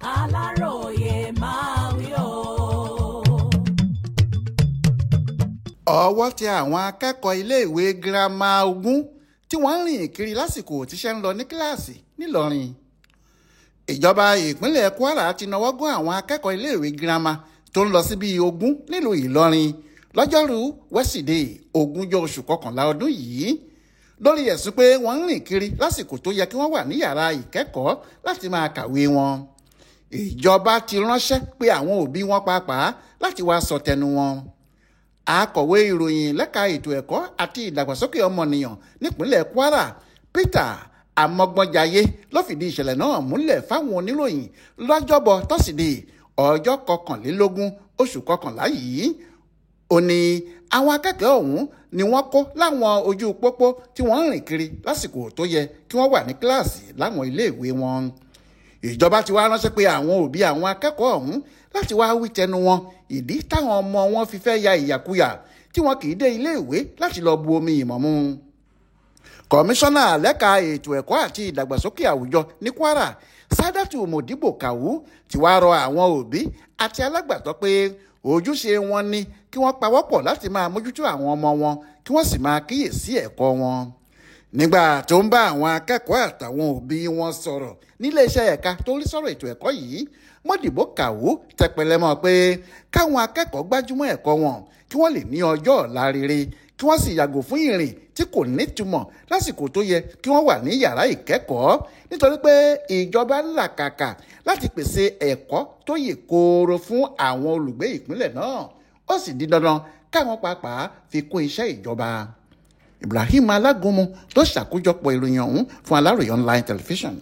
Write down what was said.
Aláròyé máa wí o. Ọwọ́ tẹ àwọn akẹ́kọ̀ọ́ iléèwé girama Ògún tí wọ́n ń rìn kiri lásìkò tíṣẹ́ ń lọ ní kíláàsì nílọrin. Ìjọba ìpínlẹ̀ Kwara ti nawọ́ gún àwọn akẹ́kọ̀ọ́ iléèwé girama tó ń lọ sí bíi 20 nílùú Ìlọrin lọ́jọ́rú wẹ́sídẹ̀ẹ́ 20 oṣù kọkànlá ọdún yìí lórí ẹ̀sùn pé wọ́n ń rìn kiri lásìkò tó yẹ kí wọ́n wà ní yàrá ìkẹ́kọ̀ọ́ láti máa kàwé wọn. Ìjọba ti ránṣẹ́ pé àwọn òbí wọn pàápàá láti wá sọ tẹnu wọn. Akọ̀wé ìròyìn lẹ́ka ètò ẹ̀kọ́ àti ìdàgbàsókè ọmọnìyàn nípínlẹ̀ Kwara Peter Amọ̀gbọ́njayé ló fìdí ìṣẹ̀lẹ̀ náà múlẹ̀ fáwọn oníròyìn lọ́jọ́bọ̀ tọ́sídẹ̀ẹ́ ọjọ́ 21 oṣù kọkànlá yìí. Ó ní àwọn akẹ́kọ̀ọ́ ọ̀hún ni wọ́n kó láwọn ojú pópó tí wọ́n ń rìn kiri lásìkò tó yẹ kí wọ́n wà ní kíláàsì láwọn iléèwé wọn. Ìjọba ti wá ránṣẹ́ pé àwọn òbí àwọn akẹ́kọ̀ọ́ ọ̀hún láti wá wí tẹnu wọn ìdí táwọn ọmọ wọn fi fẹ́ ya ìyàkuyà tí wọn kì í dé iléèwé láti lọ bu omi ìmọ̀ mu. Kọmíṣánná lẹ́ka ètò ẹ̀kọ́ àti ìdàgbàsókè àwùjọ ní Kwara Sádátù Modibo Kawu ti wá rọ àwọn òbí àti alágbàtọ́ pé ojúṣe wọn ni kí wọ́n pawọ́pọ̀ láti máa mójútó àwọn ọmọ wọn kí wọ́n sì máa kíyèsí ẹ̀kọ́ wọn. Nígbà tó ń bá àwọn akẹ́kọ̀ọ́ àtàwọn òbí wọn sọ̀rọ̀ níléeṣẹ́ ẹ̀ka tó rí sọ̀rọ̀ ètò ẹ̀kọ́ yìí, Modibo Kawu tẹpẹlẹ mọ́ pé káwọn akẹ́kọ̀ọ́ gbájúmọ́ ẹ̀kọ́ wọn kí wọ́n lè ní ọjọ́ ọ̀la rere kí wọ́n sì yàgò fún ìrìn tí kò nítumọ̀ lásìkò tó yẹ kí wọ́n wà ní yàrá ìkẹ́kọ̀ọ́ nítorí pé ìjọba ń làkàkà láti pèsè ẹ̀kọ́ tó yè kooro fún àwọn olùgbé ìpínlẹ̀ náà. Ó sì di dandan káwọn pàápàá fi kún iṣẹ́ ìjọba. Ibrahim Alágúnmu tó ṣàkójọpọ̀ ìròyìn ọ̀hún fún Aláròyé online television.